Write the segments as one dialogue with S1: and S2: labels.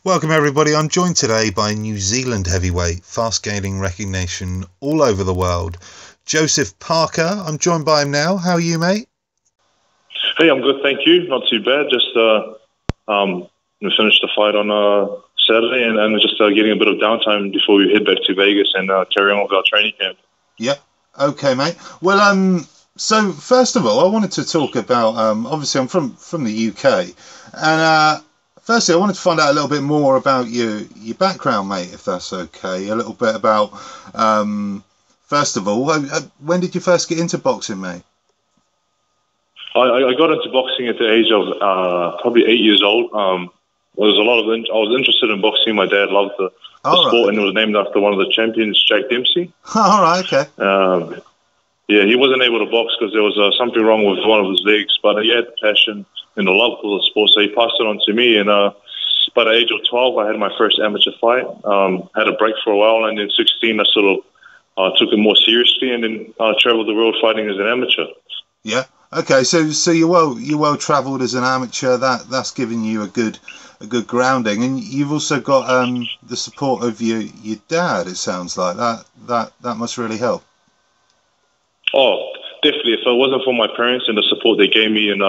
S1: Welcome everybody, I'm joined today by New Zealand heavyweight, fast gaining recognition all over the world, Joseph Parker. I'm joined by him now. How are you, mate?
S2: Hey, I'm good, thank you. Not too bad. Just we finished the fight on Saturday and just getting a bit of downtime before we head back to Vegas and carry on with our training camp.
S1: Yep. Okay, mate. Well, so first of all, I wanted to talk about, obviously I'm from the UK, and firstly, I wanted to find out a little bit more about your background, mate, if that's okay. A little bit about, first of all, when did you first get into boxing, mate?
S2: I got into boxing at the age of probably 8 years old. I was interested in boxing. My dad loved the sport, and it was named after one of the champions, Jack Dempsey.
S1: All right, okay.
S2: Yeah, he wasn't able to box because there was something wrong with one of his legs, but he had the passion and the love for the sport, so he passed it on to me. And by the age of 12, I had my first amateur fight. Had a break for a while, and then 16, I sort of took it more seriously, and then traveled the world fighting as an amateur.
S1: Yeah. Okay. So you're well travelled as an amateur. That's giving you a good grounding, and you've also got the support of your dad. It sounds like that must really help.
S2: Oh, definitely. If it wasn't for my parents and the support they gave me and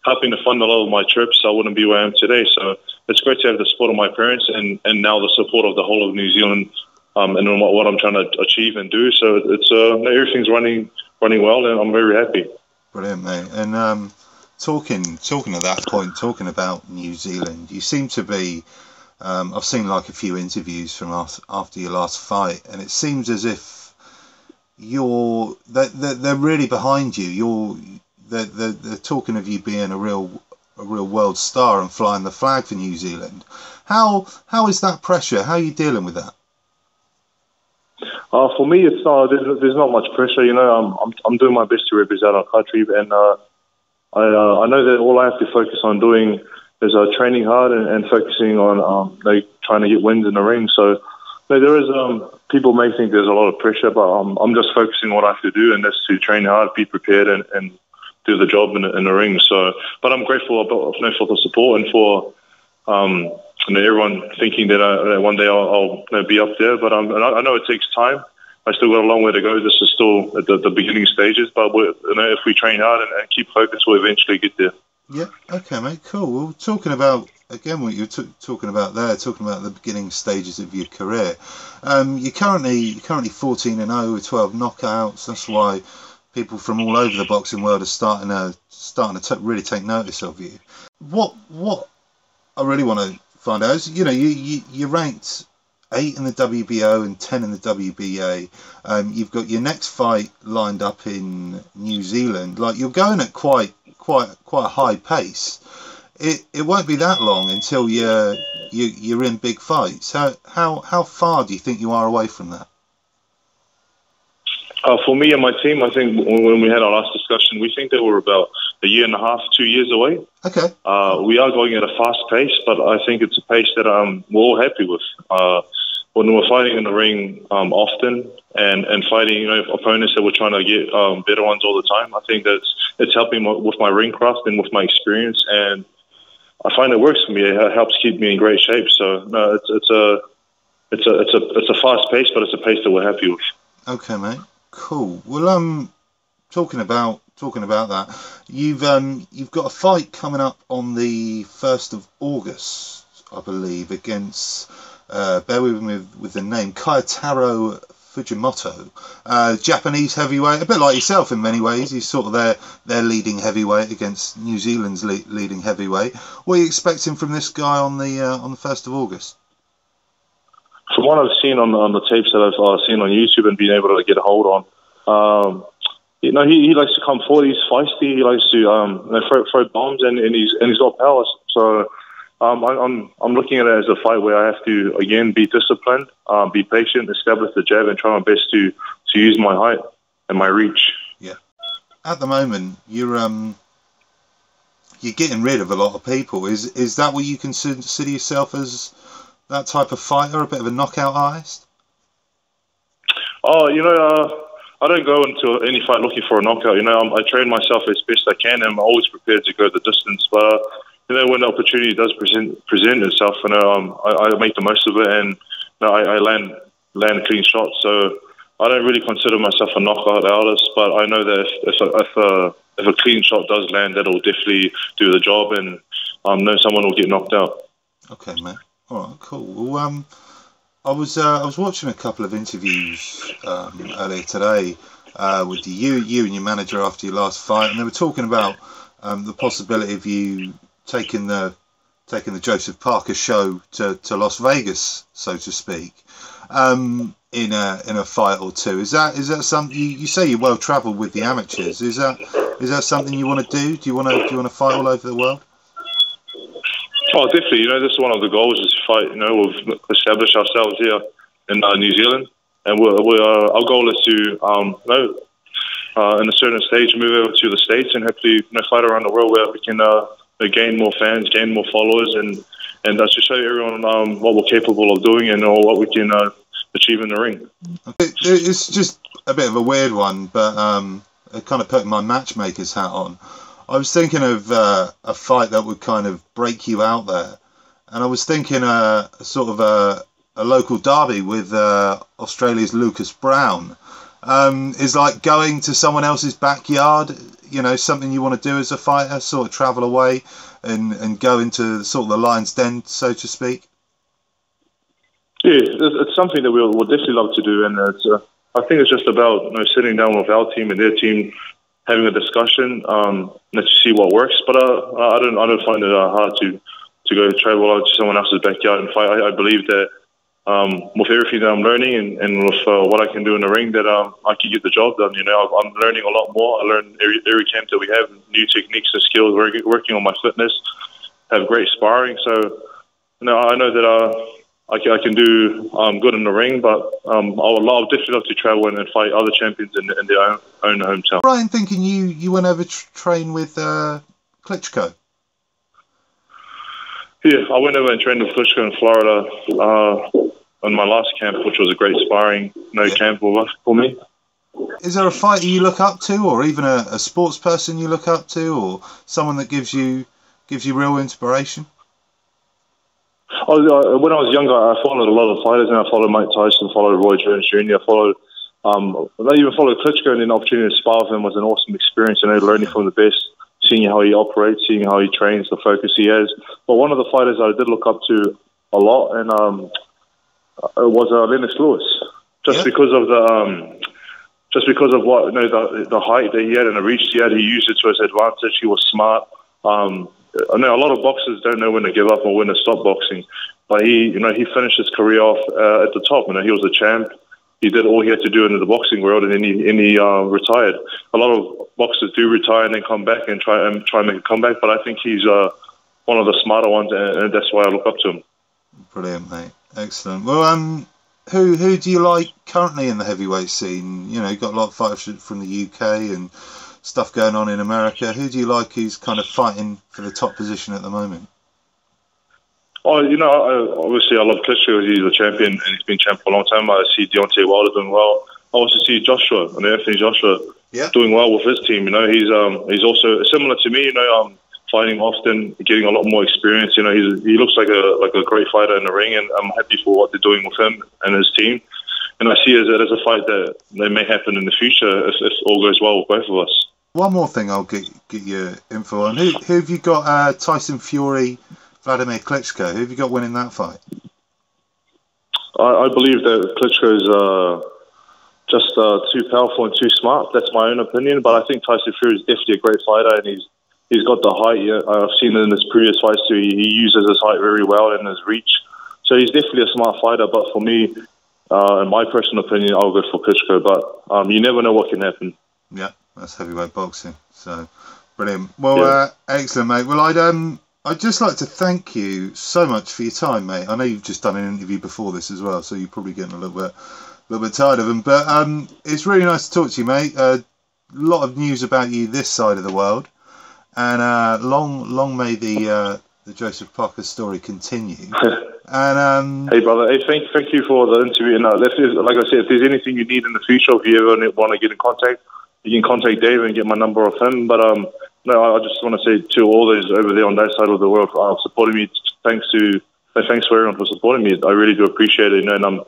S2: helping to fund a lot of my trips, I wouldn't be where I am today. So it's great to have the support of my parents and now the support of the whole of New Zealand and what I'm trying to achieve and do. So it's everything's running well, and I'm very happy.
S1: Brilliant, mate. And talking at that point, talking about New Zealand, you seem to be. I've seen like a few interviews from after your last fight, and it seems as if they're really behind you. They're talking of you being a real world star and flying the flag for New Zealand. How is that pressure? How are you dealing with that?
S2: For me, it's there's not much pressure. You know, I'm doing my best to represent our country, and I know that all I have to focus on doing is training hard and focusing on trying to get wins in the ring. So there is people may think there's a lot of pressure, but I'm just focusing on what I have to do, and that's to train hard, be prepared, and do the job in the ring. So, but I'm grateful for the support and for everyone thinking that one day I'll be up there. But I know it takes time. I still got a long way to go. This is still at the beginning stages, but if we train hard and keep focused, we'll eventually get there.
S1: Yeah. Okay, mate. Cool. Well, talking about again what you're talking about there, talking about the beginning stages of your career. You're currently 14-0 with 12 knockouts. That's why people from all over the boxing world are starting to really take notice of you. What I really want to find out is, you know, you're ranked 8 in the WBO and 10 in the WBA. You've got your next fight lined up in New Zealand. Like, you're going at quite a high pace. It won't be that long until you're in big fights. How far do you think you are away from that?
S2: For me and my team, I think when we had our last discussion, we think that we're about a year and a half, 2 years away. Okay. We are going at a fast pace, but I think it's a pace that we're all happy with. When we're fighting in the ring often and fighting, opponents that we're trying to get better ones all the time, I think that it's helping with my ring craft and with my experience, and I find it works for me. It helps keep me in great shape. So no, it's a fast pace, but it's a pace that we're happy with. Okay, mate.
S1: Cool. Well, talking about that, you've got a fight coming up on the 1st of August, I believe, against bear with me with the name, Kayotaro Fujimoto, Japanese heavyweight, a bit like yourself in many ways. He's sort of their leading heavyweight against New Zealand's leading heavyweight. What are you expecting from this guy on the 1st of August?
S2: From what I've seen on the tapes that I've seen on YouTube and been able to get a hold on, he likes to come forward. He's feisty. He likes to throw bombs, and he's got powers. So I'm looking at it as a fight where I have to again be disciplined, be patient, establish the jab, and try my best to use my height and my reach.
S1: Yeah. At the moment, you're getting rid of a lot of people. Is that what you consider yourself as? That type of fighter, a bit of a knockout artist?
S2: Oh, I don't go into any fight looking for a knockout. I train myself as best I can, and I'm always prepared to go the distance. But when the opportunity does present itself, I make the most of it, and I land clean shots. So I don't really consider myself a knockout artist, but I know that if a clean shot does land, that'll definitely do the job, and know someone will get knocked out.
S1: Okay, mate. All right, cool. Well, I was watching a couple of interviews earlier today with you and your manager after your last fight, and they were talking about the possibility of you taking the Joseph Parker show to Las Vegas, so to speak, in a fight or two. Is that something you say you're well travelled with the amateurs? Is that something you want to do? Do you want to fight all over the world?
S2: Oh, definitely. This is one of the goals is to fight. We've established ourselves here in New Zealand, and our goal is to, in a certain stage, move over to the States and hopefully fight around the world where we can gain more fans, gain more followers, and to show everyone what we're capable of doing and what we can achieve in the ring.
S1: It's just a bit of a weird one, but kind of putting my matchmaker's hat on. I was thinking of a fight that would kind of break you out there, and I was thinking a sort of a local derby with Australia's Lucas Brown. Is like going to someone else's backyard, something you want to do as a fighter, sort of travel away and go into sort of the lion's den, so to speak?
S2: Yeah, it's something that we'll definitely love to do, and I think it's just about sitting down with our team and their team, having a discussion, to see what works. But I don't find it hard to go travel out to someone else's backyard and fight. I believe that with everything that I'm learning and with what I can do in the ring, that I can get the job done. I'm learning a lot more. I learn every camp that we have, new techniques and skills, working on my fitness, have great sparring. So I know that I can do good in the ring, but I'll definitely love to travel and fight other champions in their own hometown.
S1: Brian, thinking you went over to train with Klitschko.
S2: Yeah, I went over and trained with Klitschko in Florida on my last camp, which was a great sparring camp for me.
S1: Is there a fighter you look up to, or even a sports person you look up to, or someone that gives you real inspiration?
S2: When I was younger, I followed a lot of fighters, and I followed Mike Tyson, followed Roy Jones Jr., I even followed Klitschko, and the opportunity to spar with him was an awesome experience, learning from the best, seeing how he operates, seeing how he trains, the focus he has. But one of the fighters I did look up to a lot, and was Lennox Lewis, because of what the height that he had and the reach he had. He used it to his advantage. He was smart. I know a lot of boxers don't know when to give up or when to stop boxing, but he finished his career off at the top. He was a champ. He did all he had to do in the boxing world, and then he retired. A lot of boxers do retire and then come back and try and make a comeback, but I think he's one of the smarter ones, and that's why I look up to him.
S1: Brilliant, mate. Excellent. Well, who do you like currently in the heavyweight scene? You've got a lot of fighters from the UK and stuff going on in America. Who do you like who's kind of fighting for the top position at the moment?
S2: Oh, obviously I love Klitschko. He's a champion, and he's been champ for a long time. I see Deontay Wilder doing well. I also see Joshua, Anthony Joshua, doing well with his team. He's also similar to me. Fighting often, getting a lot more experience. He looks like a great fighter in the ring, and I'm happy for what they're doing with him and his team. And I see it as a fight that may happen in the future if all goes well with both of us.
S1: One more thing I'll get your info on. Who have you got? Tyson Fury, Vladimir Klitschko. Who have you got winning that fight?
S2: I believe that Klitschko is just too powerful and too smart. That's my own opinion. But I think Tyson Fury is definitely a great fighter, and he's got the height. I've seen it in his previous fights too. He uses his height very well and his reach. So he's definitely a smart fighter. But for me, in my personal opinion, I'll go for Klitschko. But you never know what can happen.
S1: Yeah, that's heavyweight boxing. So brilliant. Well, excellent, mate. Well, I'd just like to thank you so much for your time, mate. I know you've just done an interview before this as well, so you're probably getting a little bit tired of them. But it's really nice to talk to you, mate. A lot of news about you this side of the world, and long may the Joseph Parker story continue. And
S2: hey, brother. Hey, thank you for the interview. And like I said, if there's anything you need in the future, if you ever want to get in contact, you can contact Dave and get my number off him. But no, I just want to say to all those over there on that side of the world supporting me. Thanks for everyone for supporting me. I really do appreciate it. And I'm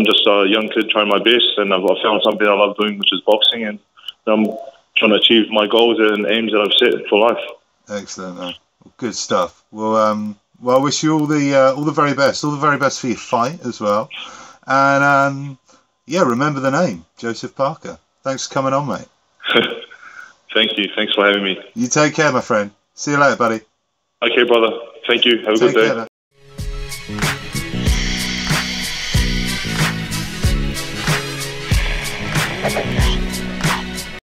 S2: just a young kid trying my best, and I've found something I love doing, which is boxing, and I'm trying to achieve my goals and aims that I've set for life.
S1: Excellent, man. Good stuff. Well, I wish you all the very best. All the very best for your fight as well. And yeah, remember the name, Joseph Parker. Thanks for coming on, mate.
S2: Thank you. Thanks for having me.
S1: You take care, my friend. See you later, buddy.
S2: Okay, brother. Thank you. Have a good day.
S1: Take care.